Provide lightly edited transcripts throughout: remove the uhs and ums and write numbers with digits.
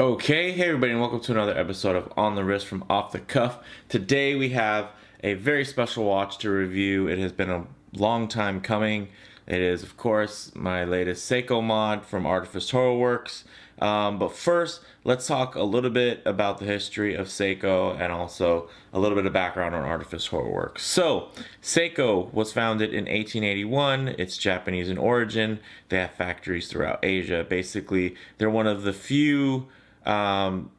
Okay, hey everybody, and welcome to another episode of On the Wrist from Off the Cuff. Today we have a very special watch to review. It has been a long time coming. It is, of course, my latest Seiko mod from Artifice Horoworks. But first, let's talk a little bit about the history of Seiko and also a little bit of background on Artifice Horoworks. So, Seiko was founded in 1881. It's Japanese in origin. They have factories throughout Asia. Basically, they're one of the few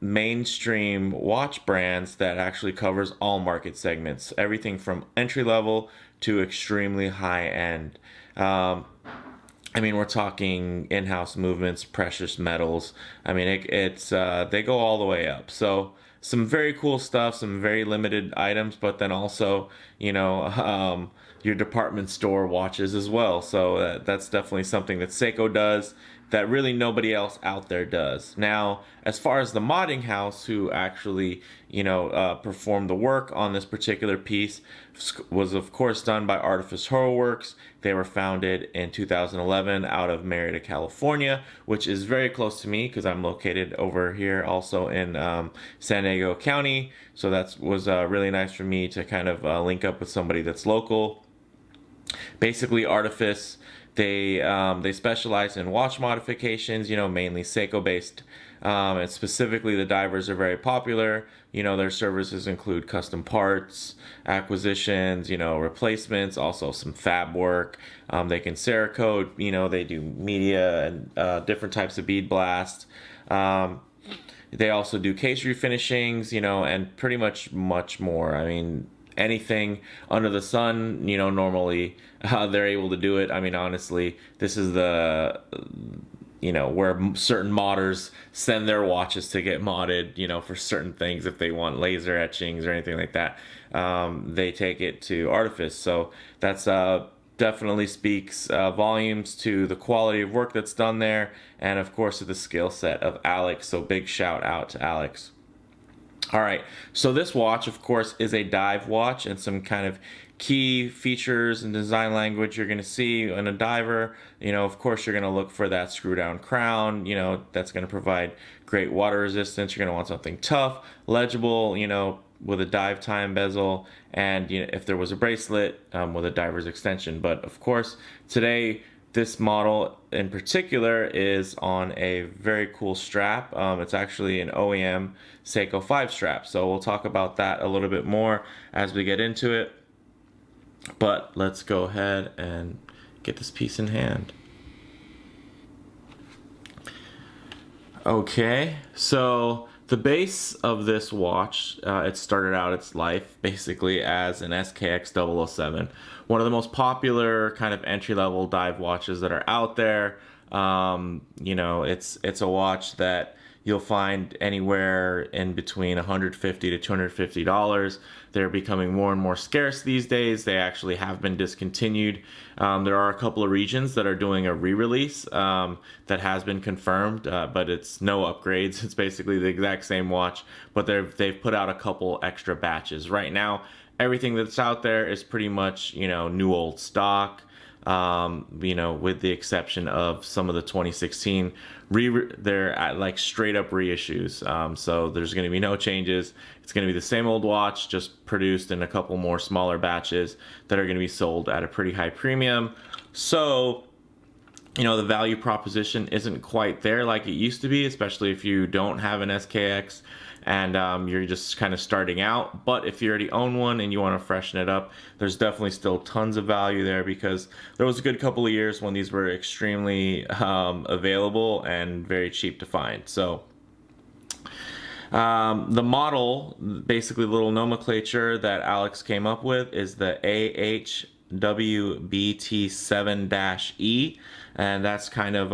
mainstream watch brands that actually covers all market segments, everything from entry level to extremely high end. We're talking in-house movements, precious metals. They go all the way up. So some very cool stuff, some very limited items, but then also, your department store watches as well. So that's definitely something that Seiko does that really nobody else out there does. Now, as far as the modding house who actually, performed the work on this particular piece was of course done by Artifice Horoworks. They were founded in 2011 out of Merida, California, which is very close to me because I'm located over here also in San Diego County. So that was really nice for me to kind of link up with somebody that's local. Basically, Artifice, they specialize in watch modifications, mainly Seiko based, and specifically the divers are very popular. Their services include custom parts, acquisitions, replacements, also some fab work. They can Cerakote, they do media and different types of bead blast. They also do case refinishings, and pretty much more. Anything under the sun, normally they're able to do it. Honestly, this is the, where certain modders send their watches to get modded, for certain things. If they want laser etchings or anything like that, they take it to Artifice. So that's definitely speaks volumes to the quality of work that's done there, and of course to the skill set of Alex. So big shout out to Alex. All right, so this watch, of course, is a dive watch, and some kind of key features and design language you're going to see in a diver. Of course, you're going to look for that screw down crown, that's going to provide great water resistance. You're going to want something tough, legible, with a dive time bezel, and if there was a bracelet, with a diver's extension. But of course, today, this model in particular is on a very cool strap. It's actually an OEM Seiko 5 strap. So we'll talk about that a little bit more as we get into it. But let's go ahead and get this piece in hand. Okay, so the base of this watch, it started out its life basically as an SKX007, one of the most popular kind of entry-level dive watches that are out there. It's a watch that you'll find anywhere in between $150 to $250. They're becoming more and more scarce these days. They actually have been discontinued. There are a couple of regions that are doing a re-release that has been confirmed, but it's no upgrades. It's basically the exact same watch, but they've put out a couple extra batches. Right now, everything that's out there is pretty much, new old stock. With the exception of some of the 2016 they're at like straight up reissues. So there's going to be no changes. It's going to be the same old watch, just produced in a couple more smaller batches that are going to be sold at a pretty high premium. So, the value proposition isn't quite there like it used to be, especially if you don't have an SKX and you're just kind of starting out. But if you already own one and you want to freshen it up, there's definitely still tons of value there, because there was a good couple of years when these were extremely available and very cheap to find. So the model, basically the little nomenclature that Alex came up with, is the AHWBT7-E, and that's kind of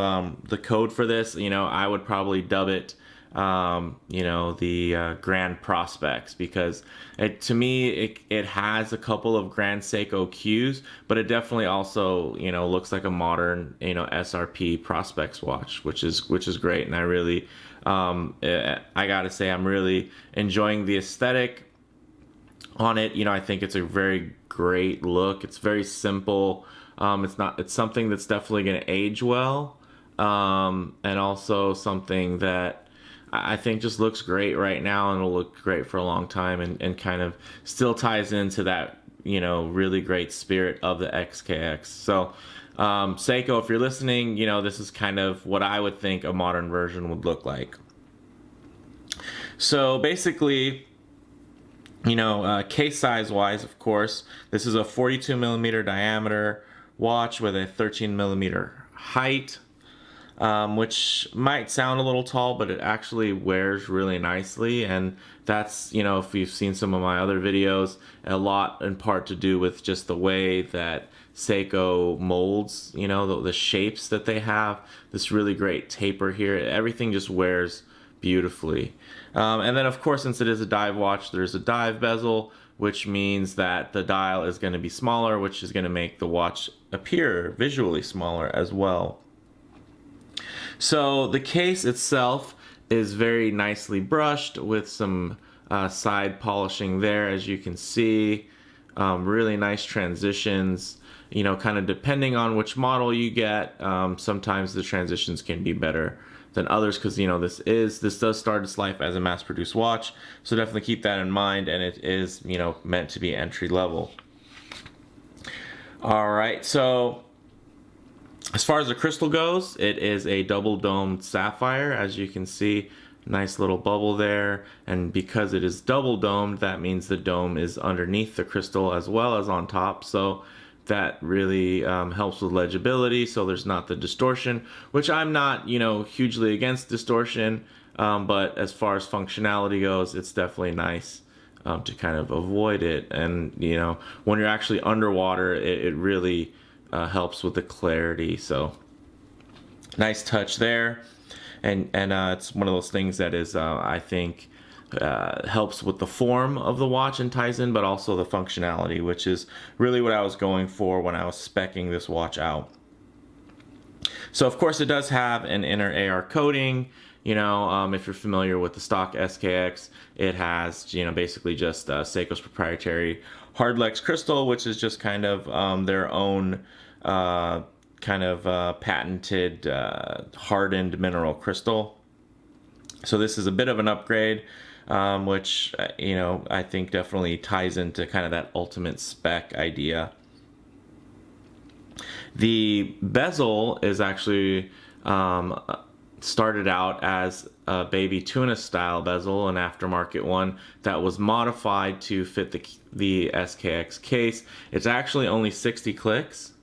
the code for this. I would probably dub it the Grand Prospex, because to me it has a couple of Grand Seiko cues, but it definitely also looks like a modern SRP Prospex watch, which is great. And I really I gotta say, I'm really enjoying the aesthetic on it. I think it's a very great look. It's very simple. It's something that's definitely going to age well, and also something that I think just looks great right now, and it'll look great for a long time, and kind of still ties into that, you know, really great spirit of the SKX. So Seiko, if you're listening, you know, this is kind of what I would think a modern version would look like. So basically, you know, case size wise, of course, this is a 42 millimeter diameter watch with a 13 millimeter height, which might sound a little tall, but it actually wears really nicely. And that's, you know, if you've seen some of my other videos, a lot in part to do with just the way that Seiko molds, you know, the shapes that they have, this really great taper here. Everything just wears beautifully. And then of course, since it is a dive watch, there's a dive bezel, which means that the dial is going to be smaller, which is going to make the watch appear visually smaller as well. So the case itself is very nicely brushed with some side polishing there, as you can see. Really nice transitions. You know, kind of depending on which model you get, sometimes the transitions can be better than others, because, you know, this does start its life as a mass-produced watch, so definitely keep that in mind. And it is, you know, meant to be entry level. All right, so as far as the crystal goes, it is a double domed sapphire, as you can see. Nice little bubble there, and because it is double domed, that means the dome is underneath the crystal as well as on top, so that really helps with legibility, so there's not the distortion, which I'm not, you know, hugely against distortion, but as far as functionality goes, it's definitely nice to kind of avoid it. And, you know, when you're actually underwater, it really helps with the clarity. So nice touch there. And it's one of those things that is, I think, helps with the form of the watch and ties in, but also the functionality, which is really what I was going for when I was speccing this watch out. So of course it does have an inner AR coating. You know, if you're familiar with the stock SKX, it has, you know, basically just Seiko's proprietary Hardlex crystal, which is just kind of their own kind of patented hardened mineral crystal. So this is a bit of an upgrade, which, you know, I think definitely ties into kind of that ultimate spec idea. The bezel is actually started out as a baby tuna style bezel, an aftermarket one that was modified to fit the SKX case. It's actually only 60 clicks,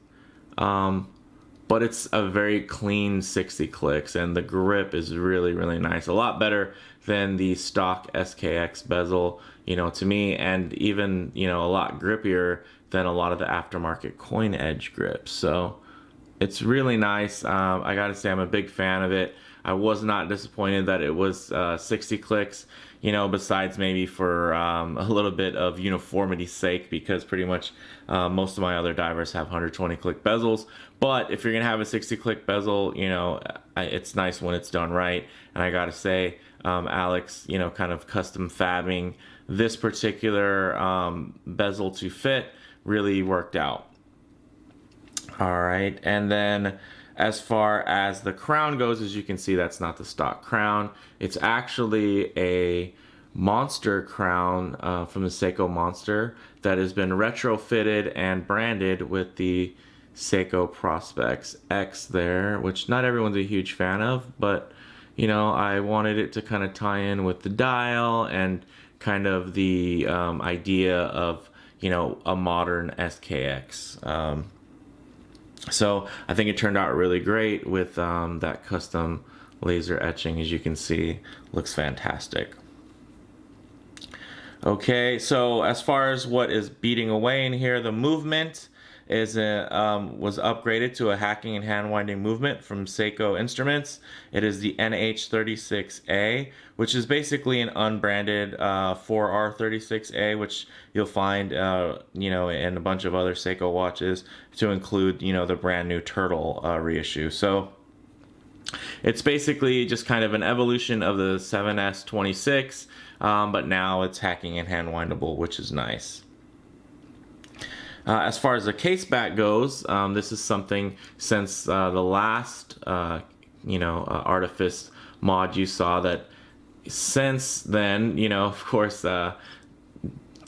but it's a very clean 60 clicks, and the grip is really, really nice. A lot better than the stock SKX bezel, you know, to me, and even, you know, a lot grippier than a lot of the aftermarket coin edge grips. So it's really nice. I gotta say, I'm a big fan of it. I was not disappointed that it was 60 clicks, you know, besides maybe for a little bit of uniformity's sake, because pretty much most of my other divers have 120 click bezels. But if you're gonna have a 60 click bezel, you know, it's nice when it's done right. And I gotta say, Alex, you know, kind of custom fabbing this particular bezel to fit really worked out. All right, and then as far as the crown goes, as you can see, that's not the stock crown. It's actually a monster crown from the Seiko Monster that has been retrofitted and branded with the Seiko Prospex X there, which not everyone's a huge fan of, but, you know, I wanted it to kind of tie in with the dial and kind of the idea of, you know, a modern SKX. So I think it turned out really great with that custom laser etching. As you can see, looks fantastic. Okay, so as far as what is beating away in here, the movement is was upgraded to a hacking and hand winding movement from Seiko Instruments. It is the NH36A, which is basically an unbranded 4R36A, which you'll find you know, in a bunch of other Seiko watches, to include, you know, the brand new Turtle reissue. So it's basically just kind of an evolution of the 7S26, but now it's hacking and hand windable, which is nice. As far as the case back goes, this is something since the last, you know, Artifice mod you saw, that since then, of course,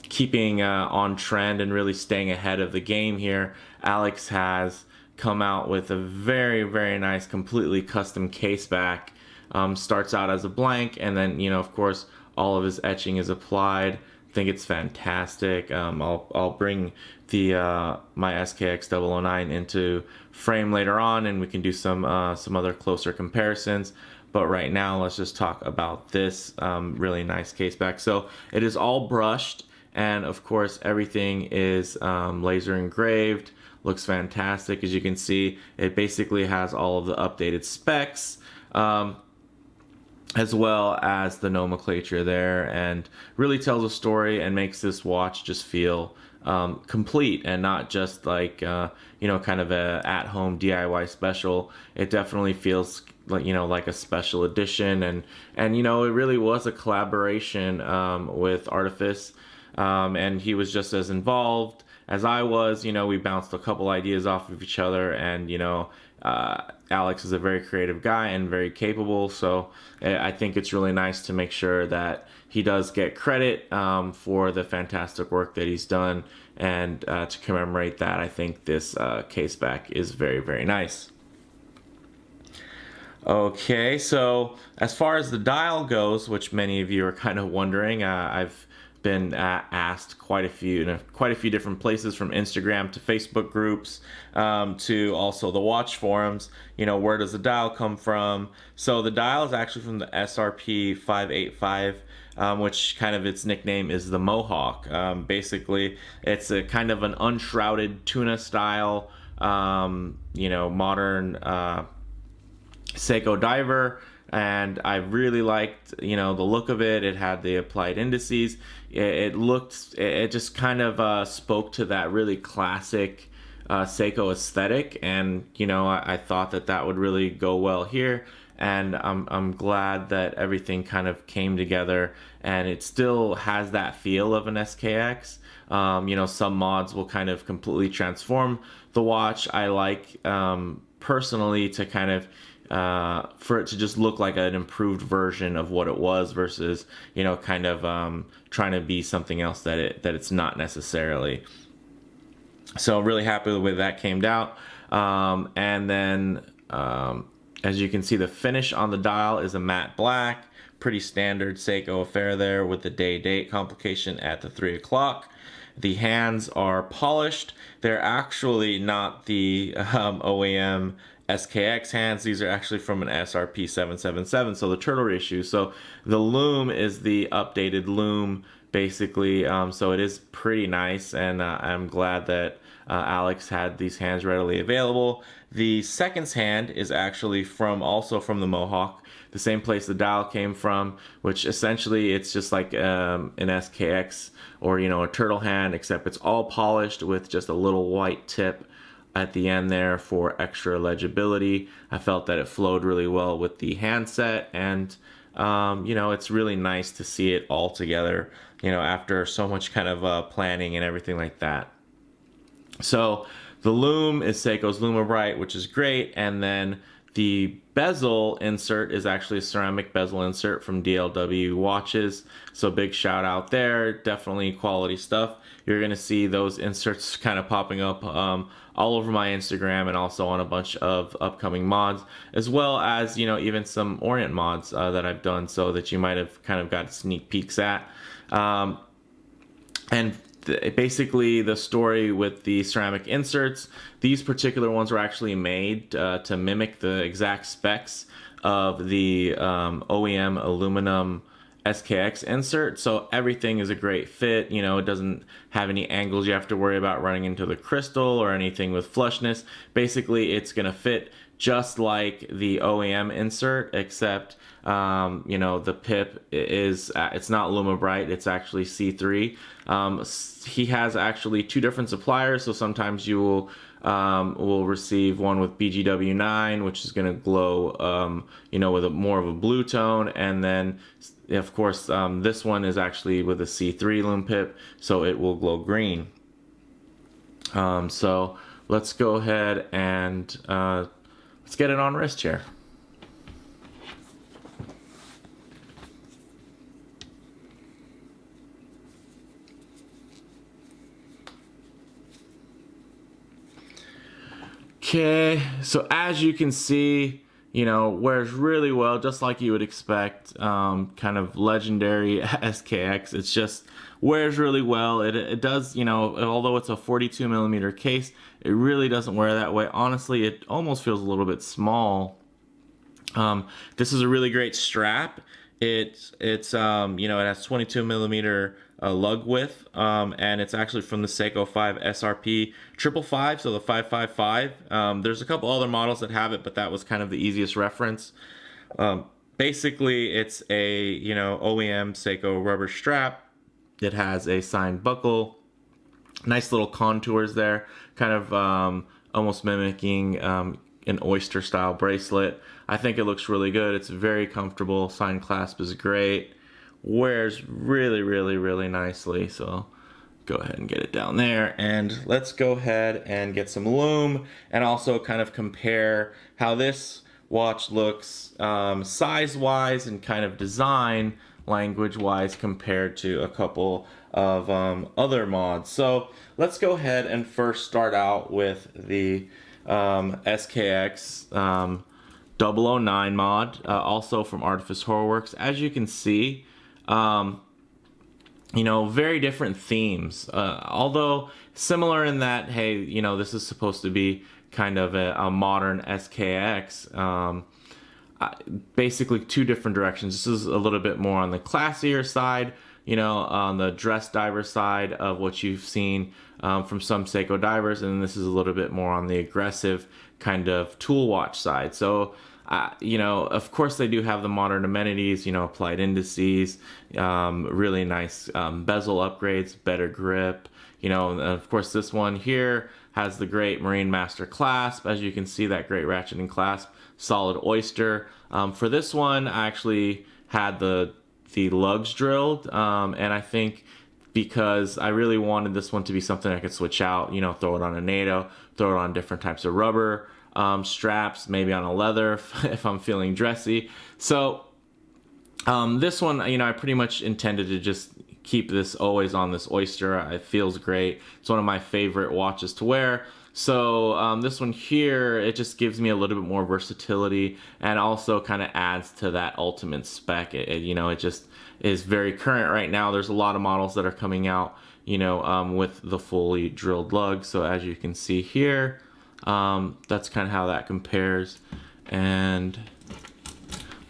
keeping on trend and really staying ahead of the game here, Alex has come out with a very, very nice, completely custom case back. Starts out as a blank, and then, of course, all of his etching is applied. I think it's fantastic. I'll bring the my SKX009 into frame later on, and we can do some other closer comparisons. But right now, let's just talk about this really nice case back. So it is all brushed, and of course, everything is laser engraved. Looks fantastic. As you can see, it basically has all of the updated specs, as well as the nomenclature there, and really tells a story and makes this watch just feel complete and not just like kind of a at-home DIY special. It definitely feels like a special edition, and it really was a collaboration with Artifice, and he was just as involved as I was. We bounced a couple ideas off of each other, and Alex is a very creative guy and very capable, so I think it's really nice to make sure that he does get credit for the fantastic work that he's done, and to commemorate that, I think this case back is very, very nice. Okay, so as far as the dial goes, which many of you are kind of wondering, I've been asked quite a few different places, from Instagram to Facebook groups, to also the watch forums, where does the dial come from? So the dial is actually from the SRP 585, which kind of its nickname is the Mohawk. Basically, it's a kind of an unshrouded tuna style, modern Seiko diver, and I really liked the look of it. It had the applied indices. It just kind of spoke to that really classic Seiko aesthetic, and I thought that would really go well here, and I'm glad that everything kind of came together, and it still has that feel of an SKX. Some mods will kind of completely transform the watch. I like personally to kind of for it to just look like an improved version of what it was, versus kind of trying to be something else that it's not necessarily. So really happy with the way that came out. And then as you can see, the finish on the dial is a matte black, pretty standard Seiko affair there, with the day-date complication at the 3 o'clock. The hands are polished. They're actually not the OEM SKX hands. These are actually from an SRP 777, so the turtle reissue. So the Lume is the updated Lume, basically. So it is pretty nice, and I'm glad that Alex had these hands readily available. The seconds hand is actually also from the Mohawk, the same place the dial came from, which essentially it's just like an SKX or a turtle hand, except it's all polished with just a little white tip at the end there for extra legibility. I felt that it flowed really well with the handset, and it's really nice to see it all together, after so much kind of planning and everything like that. So the Lume is Seiko's Lume, which is great, and then the bezel insert is actually a ceramic bezel insert from DLW Watches, so big shout out there. Definitely quality stuff. You're gonna see those inserts kind of popping up all over my Instagram, and also on a bunch of upcoming mods, as well as even some Orient mods that I've done, so that you might have kind of got sneak peeks at. And basically the story with the ceramic inserts, these particular ones were actually made to mimic the exact specs of the OEM aluminum SKX insert, so everything is a great fit. It doesn't have any angles you have to worry about running into the crystal or anything with flushness. Basically, it's gonna fit just like the OEM insert, except the pip is it's not Lume Bright, it's actually C3. He has actually two different suppliers, so sometimes you will receive one with BGW9, which is going to glow with more of a blue tone, and then of course this one is actually with a C3 Lume pip, so it will glow green. So let's go ahead and let's get it on wrist here. Okay, so as you can see, you know, wears really well, just like you would expect. Kind of legendary SKX. It's just wears really well. It does, you know, although it's a 42 millimeter case, it really doesn't wear that way. Honestly, it almost feels a little bit small. This is a really great strap. It's you know, it has 22 millimeter lug width, and it's actually from the Seiko 5 SRP 555, so the 555. There's a couple other models that have it, but that was kind of the easiest reference. Basically, it's a, you know, OEM Seiko rubber strap. It has a signed buckle, nice little contours there, kind of almost mimicking an oyster style bracelet. I think it looks really good. It's very comfortable. Signed clasp is great. Wears really, really, really nicely. So go ahead and get it down there. And let's go ahead and get some Lume and also kind of compare how this watch looks size-wise and kind of design language-wise compared to a couple of other mods. So let's go ahead and first start out with the SKX 009 mod, also from Artifice Horoworks. As you can see, you know, very different themes, although similar in that, hey, you know, this is supposed to be kind of a modern SKX. Basically two different directions. This is a little bit more on the classier side, you know, on the dress diver side of what you've seen from some Seiko divers, and this is a little bit more on the aggressive kind of tool watch side. So you know, of course they do have the modern amenities, you know, applied indices, really nice bezel upgrades, better grip, you know, and of course this one here has the great Marine Master clasp. As you can see, that great ratcheting clasp, solid oyster. For this one, I actually had the lugs drilled, and I think because I really wanted this one to be something I could switch out, you know, throw it on a NATO, throw it on different types of rubber straps, maybe on a leather if I'm feeling dressy. So this one, you know, I pretty much intended to just keep this always on this oyster. It feels great. It's one of my favorite watches to wear. So this one here, it just gives me a little bit more versatility and also kind of adds to that ultimate spec. You know, it just is very current right now. There's a lot of models that are coming out, you know, with the fully drilled lug. So as you can see here, that's kind of how that compares. And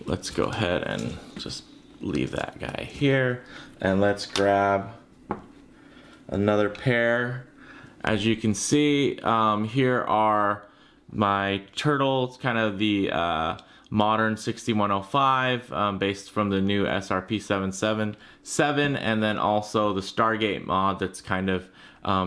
let's go ahead and just leave that guy here. And let's grab another pair. As you can see, here are my turtles, kind of the modern 6105, based from the new SRP 777, and then also the Stargate mod that's kind of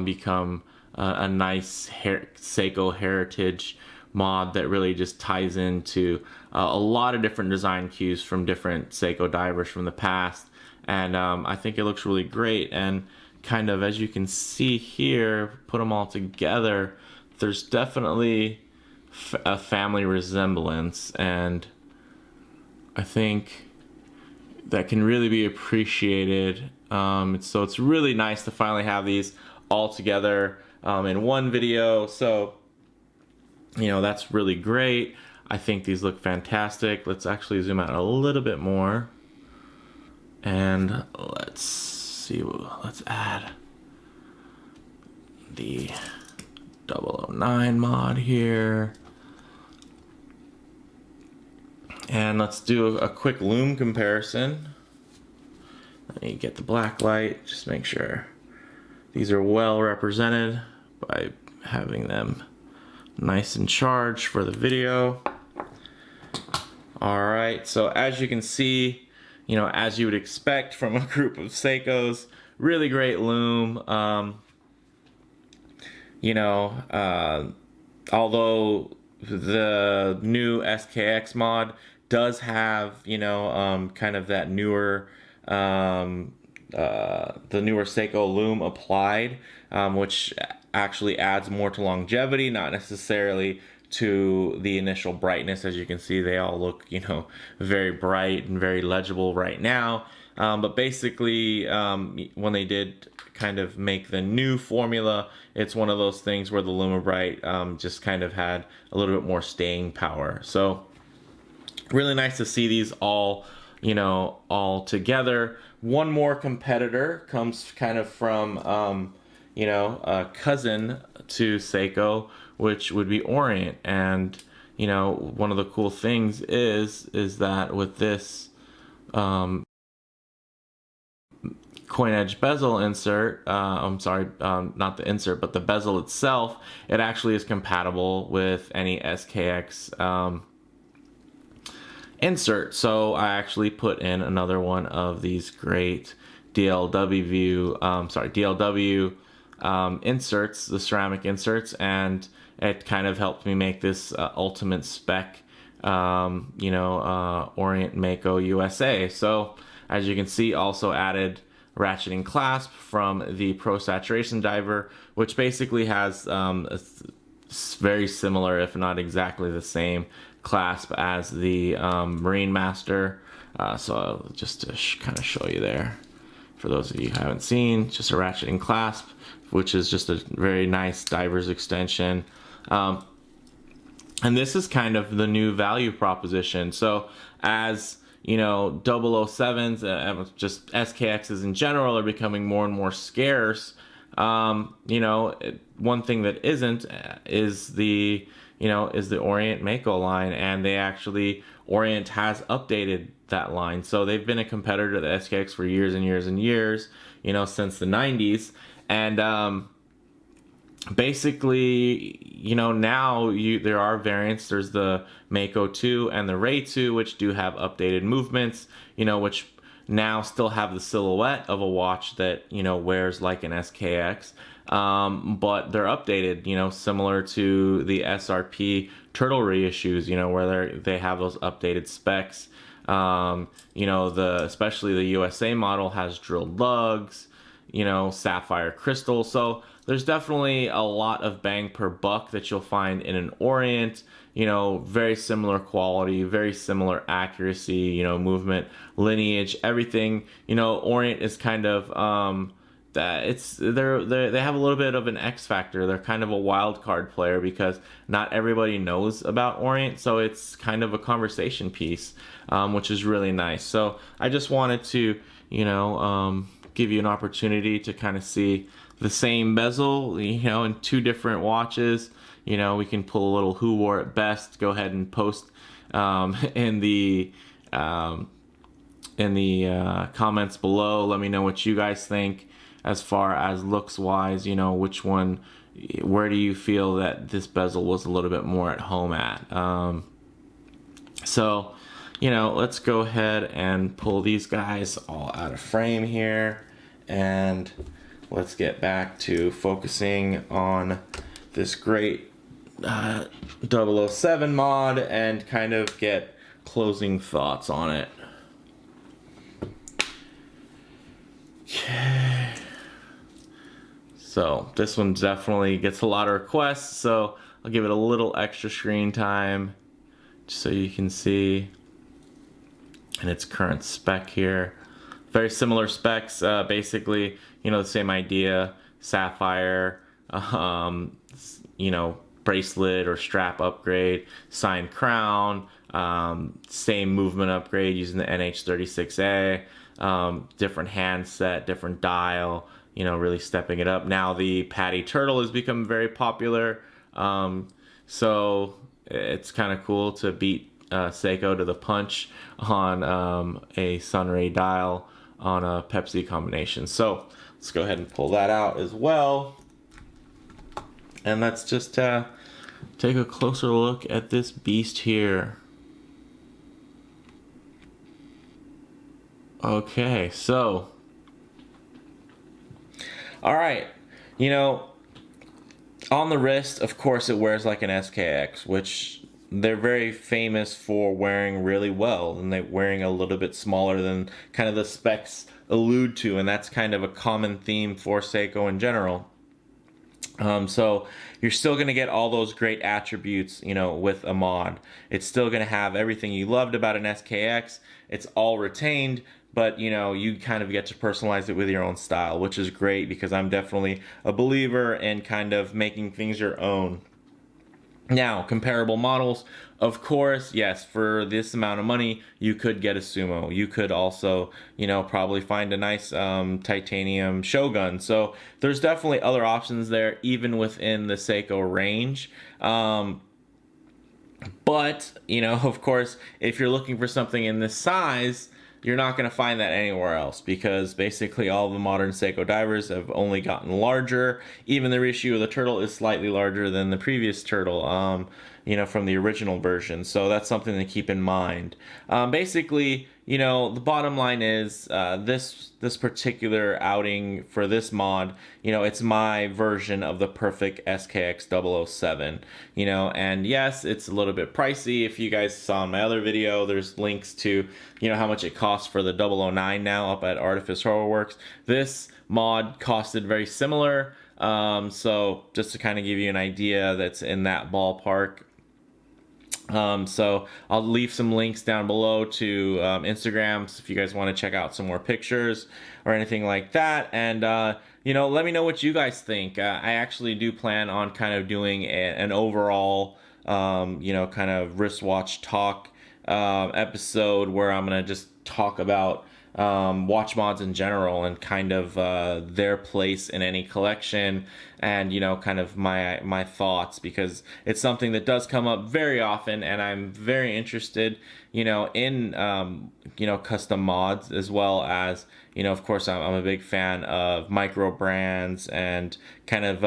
become a nice Seiko heritage mod that really just ties into a lot of different design cues from different Seiko divers from the past. And I think it looks really great. And kind of, as you can see here, put them all together, there's definitely a family resemblance, and I think that can really be appreciated. So it's really nice to finally have these all together in one video. So, you know, that's really great. I think these look fantastic. Let's actually zoom out a little bit more, and let's see, let's add the 009 mod here. And let's do a quick Lume comparison. Let me get the black light, just make sure these are well represented by having them nice and charged for the video. All right, so as you can see, you know, as you would expect from a group of Seikos, really great Lume. You know, although the new SKX mod does have, you know, kind of that newer, the newer Seiko Lume applied, which actually adds more to longevity, not necessarily to the initial brightness. As you can see, they all look, you know, very bright and very legible right now. But basically, when they did kind of make the new formula, it's one of those things where the Lume just kind of had a little bit more staying power. So really nice to see these all, all together. One more competitor comes kind of from, a cousin to Seiko, which would be Orient. And, one of the cool things is that with this coin edge bezel insert, not the insert, but the bezel itself, it actually is compatible with any SKX insert. So I actually put in another one of these great DLW inserts, the ceramic inserts, and it kind of helped me make this ultimate spec, Orient Mako USA. So as you can see, also added ratcheting clasp from the Pro Saturation Diver, which basically has very similar, if not exactly the same, clasp as the Marine Master. So just to kind of show you there, for those of you who haven't seen, just a ratcheting clasp, which is just a very nice diver's extension. And this is kind of the new value proposition. So as 007s, just SKXs in general are becoming more and more scarce. One thing that isn't is the Orient Mako line, and Orient has updated that line. So they've been a competitor to the SKX for years and years and years, since the 90s. And basically, now there are variants. There's the Mako 2 and the Ray 2, which do have updated movements, which now still have the silhouette of a watch that, wears like an SKX. But they're updated, similar to the SRP Turtle reissues, where they have those updated specs. Especially the USA model has drilled lugs, sapphire crystal. So there's definitely a lot of bang per buck that you'll find in an Orient. Very similar quality, very similar accuracy, movement, lineage, everything. Orient is kind of they have a little bit of an X factor. They're kind of a wild card player because not everybody knows about Orient, so it's kind of a conversation piece, which is really nice. So I just wanted to give you an opportunity to kind of see the same bezel, in two different watches. We can pull a little who wore it best. Go ahead and post in the comments below. Let me know what you guys think as far as looks wise. Which one, where do you feel that this bezel was a little bit more at home at? So let's go ahead and pull these guys all out of frame here, and let's get back to focusing on this great 007 mod and kind of get closing thoughts on it. Okay. So this one definitely gets a lot of requests, so I'll give it a little extra screen time just so you can see in its current spec here. Very similar specs, basically, the same idea, sapphire, bracelet or strap upgrade, signed crown, same movement upgrade using the NH36A, different handset, different dial, really stepping it up. Now the Patty Turtle has become very popular, so it's kind of cool to beat Seiko to the punch on a Sunray dial on a Pepsi combination. So let's go ahead and pull that out as well, and let's just take a closer look at this beast here. Okay, so all right, on the wrist, of course, it wears like an SKX, which they're very famous for wearing really well, and they're wearing a little bit smaller than kind of the specs allude to, and that's kind of a common theme for Seiko in general. So you're still going to get all those great attributes, with a mod. It's still going to have everything you loved about an SKX. It's all retained, but you know, you kind of get to personalize it with your own style, which is great because I'm definitely a believer in kind of making things your own. Now, comparable models, of course, yes, for this amount of money, you could get a Sumo. You could also, you know, probably find a nice titanium Shogun. So there's definitely other options there, even within the Seiko range. But, you know, of course, if you're looking for something in this size, you're not going to find that anywhere else because basically all the modern Seiko divers have only gotten larger. Even the reissue of the turtle is slightly larger than the previous turtle, you know, from the original version. So that's something to keep in mind. Basically, you know, the bottom line is this particular outing for this mod, you know, it's my version of the perfect SKX007, you know, and yes, it's a little bit pricey. If you guys saw in my other video, there's links to, you know, how much it costs for the 009 now up at Artifice Horoworks. This mod costed very similar, so just to kind of give you an idea, that's in that ballpark. So I'll leave some links down below to Instagrams if you guys want to check out some more pictures or anything like that. And, you know, let me know what you guys think. I actually do plan on kind of doing an overall, you know, kind of wristwatch talk episode where I'm going to just talk about watch mods in general and kind of their place in any collection, and you know, kind of my thoughts, because it's something that does come up very often, and I'm very interested, you know, in you know, custom mods, as well as, you know, of course, I'm a big fan of micro brands and kind of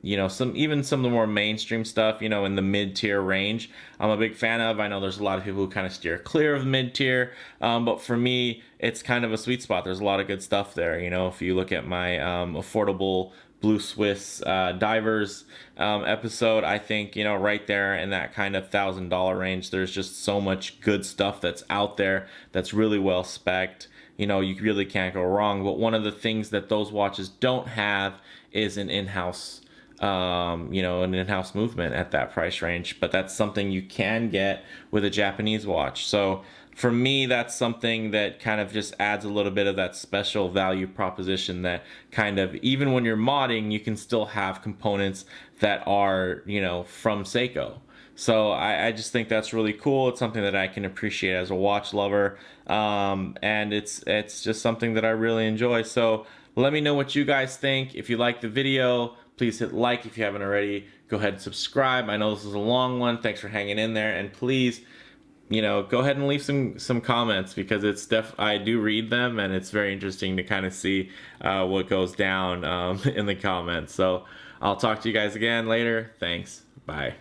you know, even some of the more mainstream stuff, you know, in the mid-tier range, I'm a big fan of. I know there's a lot of people who kind of steer clear of mid-tier, but for me, it's kind of a sweet spot. There's a lot of good stuff there. You know, if you look at my affordable Blue Swiss divers episode, I think, you know, right there in that kind of $1,000 range, there's just so much good stuff that's out there that's really well spec'd. You know, you really can't go wrong. But one of the things that those watches don't have is an in-house, you know, an in-house movement at that price range. But that's something you can get with a Japanese watch. So for me, that's something that kind of just adds a little bit of that special value proposition, that kind of, even when you're modding, you can still have components that are, you know, from Seiko. So I just think that's really cool. It's something that I can appreciate as a watch lover, and it's just something that I really enjoy. So let me know what you guys think. If you like the video, please hit like. If you haven't already, go ahead and subscribe. I know this is a long one. Thanks for hanging in there, and please, you know, go ahead and leave some comments, because it's I do read them, and it's very interesting to kind of see what goes down in the comments. So I'll talk to you guys again later. Thanks. Bye.